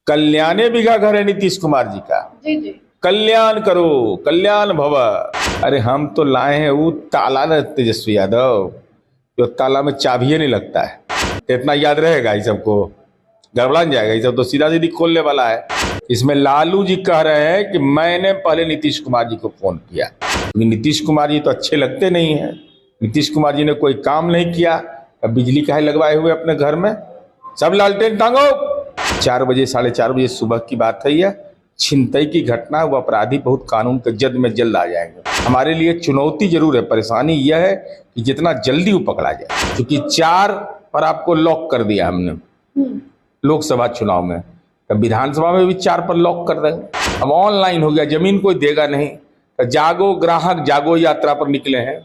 कल्याणे बिघा घर है नीतीश कुमार जी का। जी जी। कल्याण करो, कल्याण भव। अरे हम तो लाए हैं वो ताला न तेजस्वी यादव, जो ताला में चाबी नहीं लगता है। तो इतना याद रहेगा, ये सबको गड़बड़ा जाएगा। ये सब तो सीधा सीधी खोलने वाला है। इसमें लालू जी कह रहे हैं कि मैंने पहले नीतीश कुमार जी को फोन किया, क्योंकि नीतीश कुमार जी तो अच्छे लगते नहीं हैं। नीतीश कुमार जी ने कोई काम नहीं किया, अब बिजली काहे लगवाए हुए अपने घर में, सब लालटेन टांगो। 4 बजे 4:30 बजे सुबह की बात है। यह छिनतई की घटना, वो अपराधी बहुत कानून के जद में जल्द आ जाएंगे। हमारे लिए चुनौती जरूर है, परेशानी यह है कि जितना जल्दी वो पकड़ा जाए, क्योंकि 4 पर आपको लॉक कर दिया हमने लोकसभा चुनाव में, तब विधानसभा में भी 4 पर लॉक कर देंगे। अब ऑनलाइन हो गया, जमीन कोई देगा नहीं, तो जागो ग्राहक जागो यात्रा पर निकले हैं।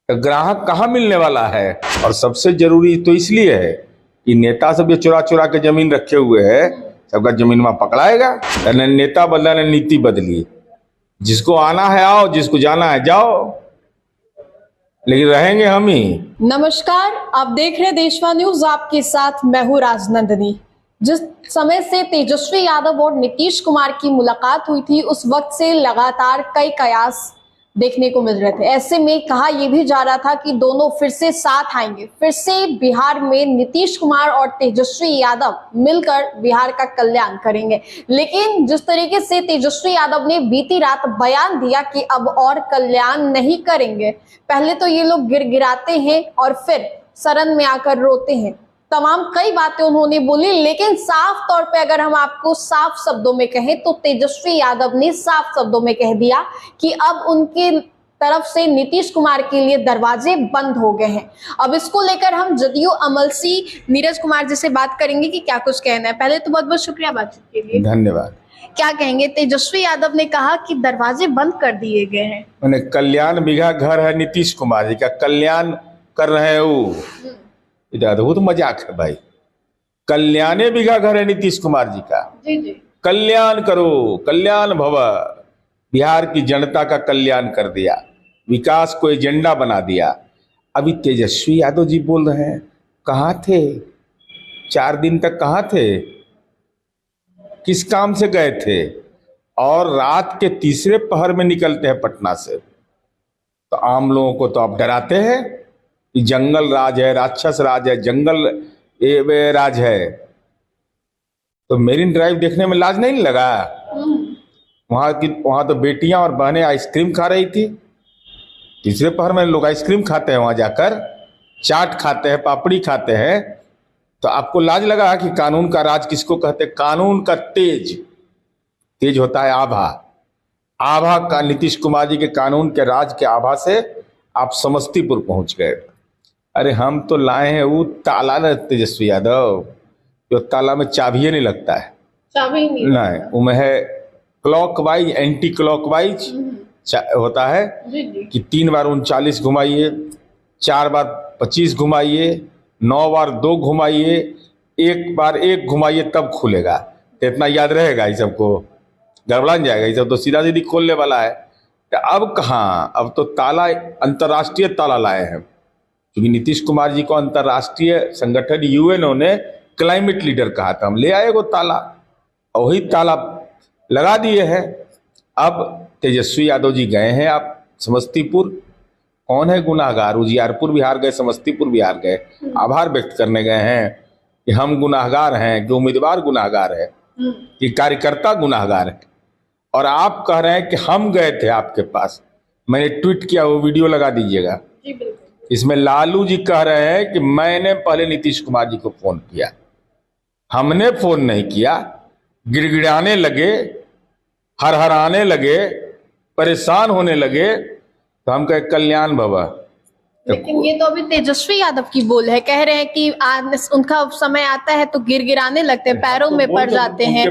तो ग्राहक कहाँ मिलने वाला है? और सबसे जरूरी तो इसलिए है कि नेता सब ये चुरा चुरा के जमीन रखे हुए है, सबका जमीन वहां पकड़ाएगा। न नेता बदला न नीति बदली, जिसको आना है आओ, जिसको जाना है जाओ, लेकिन रहेंगे हम ही। नमस्कार, आप देख रहे देशवा न्यूज, आपके साथ मैं हूं राजनंदनी। जिस समय से तेजस्वी यादव और नीतीश कुमार की मुलाकात हुई थी, उस वक्त से लगातार कई कयास देखने को मिल रहे थे। ऐसे में कहा यह भी जा रहा था कि दोनों फिर से साथ आएंगे, फिर से बिहार में नीतीश कुमार और तेजस्वी यादव मिलकर बिहार का कल्याण करेंगे। लेकिन जिस तरीके से तेजस्वी यादव ने बीती रात बयान दिया कि अब और कल्याण नहीं करेंगे, पहले तो ये लोग गिड़गिड़ाते हैं और फिर शरण में आकर रोते हैं। तमाम कई बातें उन्होंने बोली, लेकिन साफ तौर पे अगर हम आपको साफ शब्दों में कहें तो तेजस्वी यादव ने साफ शब्दों में कह दिया कि अब उनके तरफ से नीतीश कुमार के लिए दरवाजे बंद हो गए हैं। अब इसको लेकर हम जदयू अमलसी नीरज कुमार जी से बात करेंगे कि क्या कुछ कहना है। पहले तो बहुत बहुत शुक्रिया बातचीत के लिए, धन्यवाद। क्या कहेंगे? तेजस्वी यादव ने कहा कि दरवाजे बंद कर दिए गए हैं। मैंने कल्याण बिघा घर है नीतीश कुमार जी का, कल्याण कर रहे हैं वो, अद्भुत मजाक है भाई। कल्याणे बिघा घर है नीतीश कुमार जी का। जी जी। कल्याण करो, कल्याण भव। बिहार की जनता का कल्याण कर दिया, विकास को एजेंडा बना दिया। अभी तेजस्वी यादव जी बोल रहे हैं, कहाँ थे 4 दिन तक? कहाँ थे, किस काम से गए थे? और रात के तीसरे पहर में निकलते हैं पटना से। तो आम लोगों को तो आप डराते हैं कि जंगल राज है, राक्षस राज है, जंगल राज है। तो मेरिन ड्राइव देखने में लाज नहीं लगा? वहां तो बेटियां और बहनें आइसक्रीम खा रही थी। तीसरे पहर में लोग आइसक्रीम खाते हैं, वहां जाकर चाट खाते हैं, पापड़ी खाते हैं। तो आपको लाज लगा कि कानून का राज किसको कहते हैं? कानून का तेज होता है आभा। आभा का नीतीश कुमार जी के कानून के राज के आभा से आप समस्तीपुर पहुंच गए। अरे हम तो लाए हैं वो ताला न तेजस्वी यादव, जो ताला में चाबी नहीं लगता है। चाबी नहीं, उसमें है क्लॉकवाइज, एंटी क्लॉकवाइज होता है कि 3 बार 39 घुमाइए, 4 बार 25 घुमाइए, 9 बार 2 घुमाइए, 1 बार 1 घुमाइए, तब खुलेगा। तो इतना याद रहेगा, ये सबको गड़बड़ा जाएगा। ये सब तो सीधा सीधी खोलने वाला है। तो अब कहाँ, अब तो ताला अंतर्राष्ट्रीय ताला लाए हैं, क्योंकि नीतीश कुमार जी को अंतर्राष्ट्रीय संगठन यूएनओ ने क्लाइमेट लीडर कहा था। हम ले आए वो ताला, और वही ताला लगा दिए हैं। अब तेजस्वी यादव जी गए हैं आप समस्तीपुर। कौन है गुनाहगार? उजियारपुर बिहार गए, समस्तीपुर बिहार गए, आभार व्यक्त करने गए हैं कि हम गुनाहगार हैं, कि उम्मीदवार गुनाहगार है, कि कार्यकर्ता गुनाहगार है। और आप कह रहे हैं कि हम गए थे आपके पास। मैंने ट्वीट किया, वो वीडियो लगा दीजिएगा। इसमें लालू जी कह रहे हैं कि मैंने पहले नीतीश कुमार जी को फोन किया। हमने फोन नहीं किया। गिड़गिड़ाने लगे, हरहराने लगे, परेशान होने लगे, तो हम कहे कल्याण भव। लेकिन ये तो अभी तेजस्वी यादव की बोल है, कह रहे हैं कि उनका समय आता है तो गिड़गिड़ाने लगते हैं, पैरों में पड़ जाते हैं।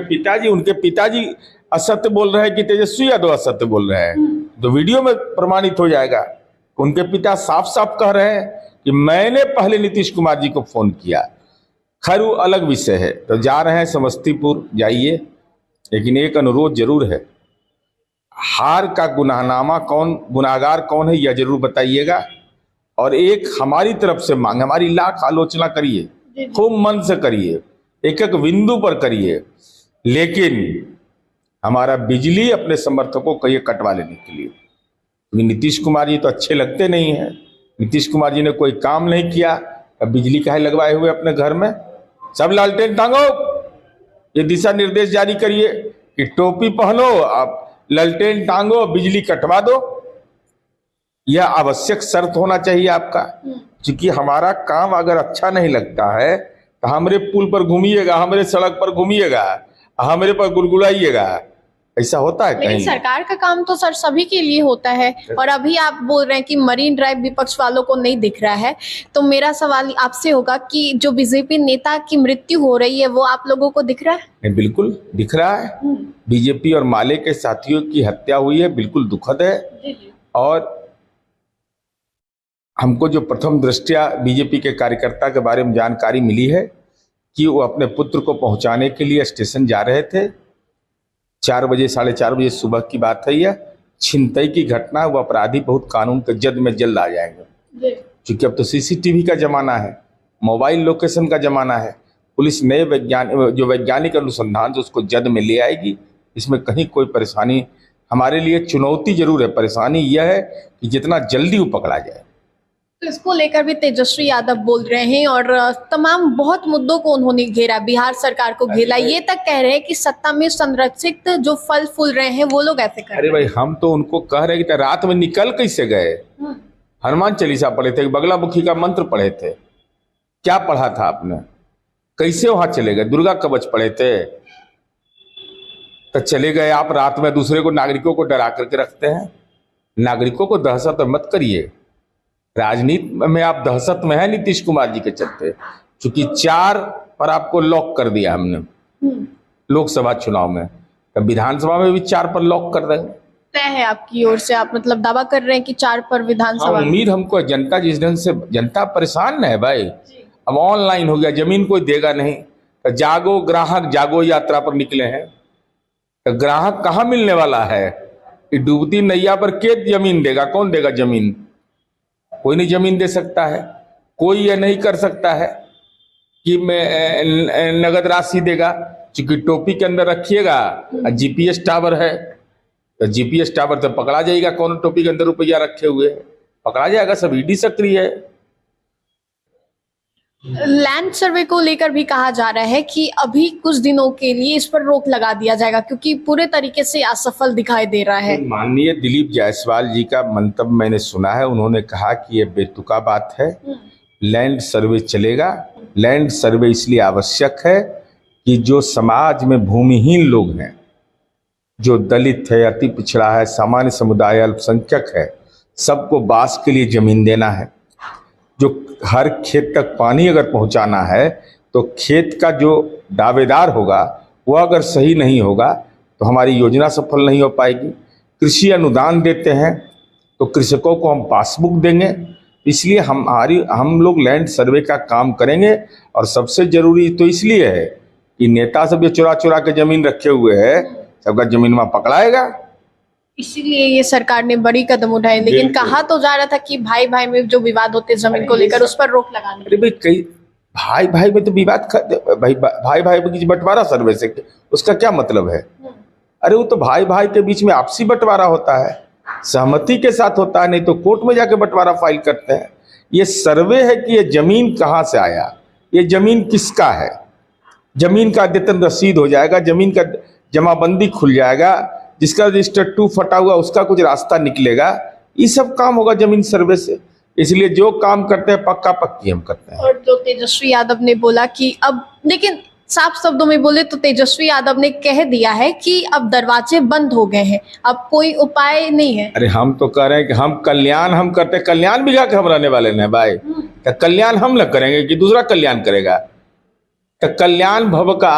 उनके पिताजी असत्य बोल रहे हैं कि तेजस्वी यादव असत्य बोल रहे हैं, तो वीडियो में प्रमाणित हो जाएगा। उनके पिता साफ साफ कह रहे हैं कि मैंने पहले नीतीश कुमार जी को फोन किया। खैर वो अलग विषय है। तो जा रहे हैं समस्तीपुर, जाइए, लेकिन एक अनुरोध जरूर है, हार का गुनाहनामा कौन, गुनाहगार कौन है, यह जरूर बताइएगा। और एक हमारी तरफ से मांग, हमारी लाख आलोचना करिए, खूब मन से करिए, एक एक बिंदु पर करिए, लेकिन हमारा बिजली अपने समर्थकों को ये कटवा लेने के लिए, क्योंकि नीतीश कुमार जी तो अच्छे लगते नहीं हैं। नीतीश कुमार जी ने कोई काम नहीं किया, अब बिजली काहे लगवाए हुए अपने घर में? सब लालटेन टांगो, ये दिशा निर्देश जारी करिए कि टोपी पहनो, आप लालटेन टांगो, बिजली कटवा दो। यह आवश्यक शर्त होना चाहिए आपका, क्योंकि हमारा काम अगर अच्छा नहीं लगता है तो हमरे पुल पर घूमिएगा, हमरे सड़क पर घूमिएगा, हमरे पर गुड़गुड़ाइएगा, ऐसा होता है लेकिन कहीं? सरकार का काम तो सर सभी के लिए होता है। और अभी आप बोल रहे हैं कि मरीन ड्राइव विपक्ष वालों को नहीं दिख रहा है, तो मेरा सवाल आपसे होगा कि जो बीजेपी नेता की मृत्यु हो रही है वो आप लोगों को दिख रहा है? नहीं, बिल्कुल दिख रहा है। बीजेपी और माले के साथियों की हत्या हुई है, बिल्कुल दुखद है। और हमको जो प्रथम दृष्टया बीजेपी के कार्यकर्ता के बारे में जानकारी मिली है कि वो अपने पुत्र को पहुंचाने के लिए स्टेशन जा रहे थे। 4 बजे 4:30 बजे सुबह की बात है। यह छिनतई की घटना, वो अपराधी बहुत कानून के जद में जल्द आ जाएंगे, क्योंकि अब तो सीसीटीवी का जमाना है, मोबाइल लोकेशन का जमाना है। पुलिस नए वैज्ञानिक अनुसंधान से उसको जद में ले आएगी। इसमें कहीं कोई परेशानी, हमारे लिए चुनौती जरूर है, परेशानी यह है कि जितना जल्दी वो पकड़ा जाए। तो इसको लेकर भी तेजस्वी यादव बोल रहे हैं और तमाम बहुत मुद्दों को उन्होंने घेरा, बिहार सरकार को घेरा, ये तक कह रहे हैं कि सत्ता में संरक्षित जो फल फूल रहे हैं वो लोग ऐसे कर अरे भाई, हम तो उनको कह रहे हैं कि रात में निकल कैसे गए? हनुमान चालीसा पढ़े थे, बगला मुखी का मंत्र पढ़े थे, क्या पढ़ा था आपने? कैसे वहां चले गए? दुर्गा कवच पढ़े थे तो चले गए आप रात में? दूसरे को, नागरिकों को डरा करके रखते हैं। नागरिकों को दहशत मत करिए। राजनीति में आप दहशत में है नीतीश कुमार जी के चलते, क्योंकि 4 पर आपको लॉक कर दिया हमने लोकसभा चुनाव में, तो विधानसभा में भी 4 पर लॉक कर देंगे। तय है आपकी ओर से, आप मतलब दावा कर रहे हैं कि 4 पर विधानसभा? उम्मीद हमको, जनता जिस ढंग से, जनता परेशान है भाई। अब ऑनलाइन हो गया, जमीन कोई देगा नहीं, तो जागो ग्राहक जागो यात्रा पर निकले हैं। तो ग्राहक कहाँ मिलने वाला है? कि डूबती नैया पर के जमीन देगा? कौन देगा जमीन? कोई नहीं जमीन दे सकता है। कोई यह नहीं कर सकता है कि मैं नगद राशि देगा, क्योंकि टोपी के अंदर रखिएगा, जीपीएस टावर है, तो जीपीएस टावर तो पकड़ा जाएगा कौन टोपी के अंदर रुपया रखे हुए, पकड़ा जाएगा। सब ईडी सक्रिय है। लैंड सर्वे को लेकर भी कहा जा रहा है कि अभी कुछ दिनों के लिए इस पर रोक लगा दिया जाएगा, क्योंकि पूरे तरीके से असफल दिखाई दे रहा है। माननीय दिलीप जायसवाल जी का मंतव्य मैंने सुना है, उन्होंने कहा कि ये बेतुका बात है, लैंड सर्वे चलेगा। लैंड सर्वे इसलिए आवश्यक है कि जो समाज में भूमिहीन लोग हैं, जो दलित है, अति पिछड़ा है, सामान्य समुदाय, अल्पसंख्यक है, सबको बास के लिए जमीन देना है। जो हर खेत तक पानी अगर पहुंचाना है, तो खेत का जो दावेदार होगा वो अगर सही नहीं होगा तो हमारी योजना सफल नहीं हो पाएगी। कृषि अनुदान देते हैं तो कृषकों को हम पासबुक देंगे, इसलिए हम लोग लैंड सर्वे का काम करेंगे। और सबसे जरूरी तो इसलिए है कि नेता सब ये चुरा चुरा के जमीन रखे हुए है, सबका जमीन वहां पकड़ाएगा। इसीलिए ये सरकार ने बड़ी कदम उठाए, लेकिन कहा तो जा रहा था कि भाई भाई में जो विवाद होते हैं जमीन को लेकर, उस पर रोक लगाने। अरे भाई, कई भाई भाई में तो विवाद, भाई भाई में किसी बंटवारा सर्वे से उसका क्या मतलब है? अरे वो तो भाई भाई के बीच में आपसी बंटवारा होता है, सहमति के साथ होता है, नहीं तो कोर्ट में जाके बंटवारा फाइल करते हैं। ये सर्वे है कि ये जमीन कहाँ से आया, ये जमीन किसका है, जमीन का अद्यतन रसीद हो जाएगा, जमीन का जमाबंदी खुल जाएगा, जिसका रजिस्टर 2 फटा हुआ उसका कुछ रास्ता निकलेगा। ये सब काम होगा जमीन सर्वे से। इसलिए जो काम करते हैं पक्का पक्की हम करते हैं। और जो तेजस्वी यादव ने बोला कि अब, लेकिन साफ शब्दों में बोले तो तेजस्वी यादव ने कह दिया है कि अब दरवाजे बंद हो गए हैं, अब कोई उपाय नहीं है। अरे हम तो कह रहे हैं कि हम कल्याण हम करते, कल्याण भी क्या हम रहने वाले हैं भाई? तो कल्याण हम न करेंगे कि दूसरा कल्याण करेगा? तो कल्याण भव का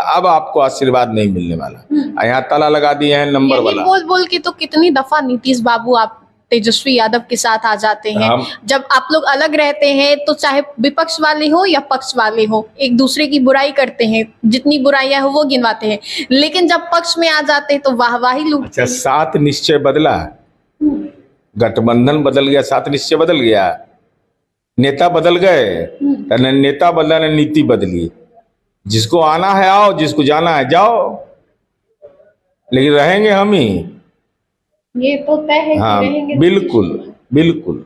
अब आपको आशीर्वाद नहीं मिलने वाला। यहाँ ताला लगा दिए हैं नंबर वाला। बोल बोल के तो कितनी दफा नीतीश बाबू आप तेजस्वी यादव के साथ आ जाते हैं। जब आप लोग अलग रहते हैं तो चाहे विपक्ष वाले हो या पक्ष वाले हो, एक दूसरे की बुराई करते हैं, जितनी बुराइयां हो वो गिनवाते हैं, लेकिन जब पक्ष में आ जाते हैं तो वाहवाही लूटते हैं। 7 निश्चय बदला, गठबंधन बदल गया, 7 निश्चय बदल गया, नेता बदल गए, न नेता बदला न नीति बदली। जिसको आना है आओ, जिसको जाना है जाओ, लेकिन रहेंगे हम ही। ये तो तय है कि हाँ रहेंगे बिल्कुल बिल्कुल,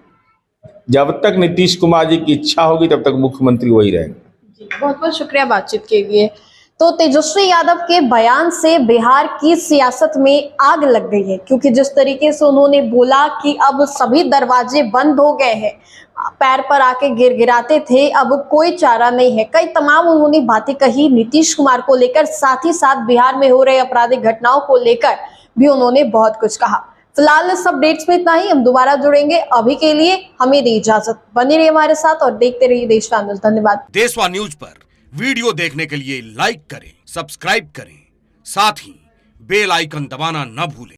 जब तक नीतीश कुमार जी की इच्छा होगी तब तक मुख्यमंत्री वही रहेंगे। बहुत बहुत शुक्रिया बातचीत के लिए। तो तेजस्वी यादव के बयान से बिहार की सियासत में आग लग गई है, क्योंकि जिस तरीके से उन्होंने बोला कि अब सभी दरवाजे बंद हो गए हैं, पैर पर आके गिड़गिड़ाते थे, अब कोई चारा नहीं है, कई तमाम उन्होंने बातें कही नीतीश कुमार को लेकर, साथ ही साथ बिहार में हो रहे आपराधिक घटनाओं को लेकर भी उन्होंने बहुत कुछ कहा। फिलहाल इस अपडेट्स में इतना ही, हम दोबारा जुड़ेंगे। अभी के लिए हमें दी इजाजत, बने रहिए हमारे साथ और देखते रहिए देशवा न्यूज। धन्यवाद। देशवा न्यूज पर वीडियो देखने के लिए लाइक करें, सब्सक्राइब करें, साथ ही बेल आइकन दबाना न भूलें।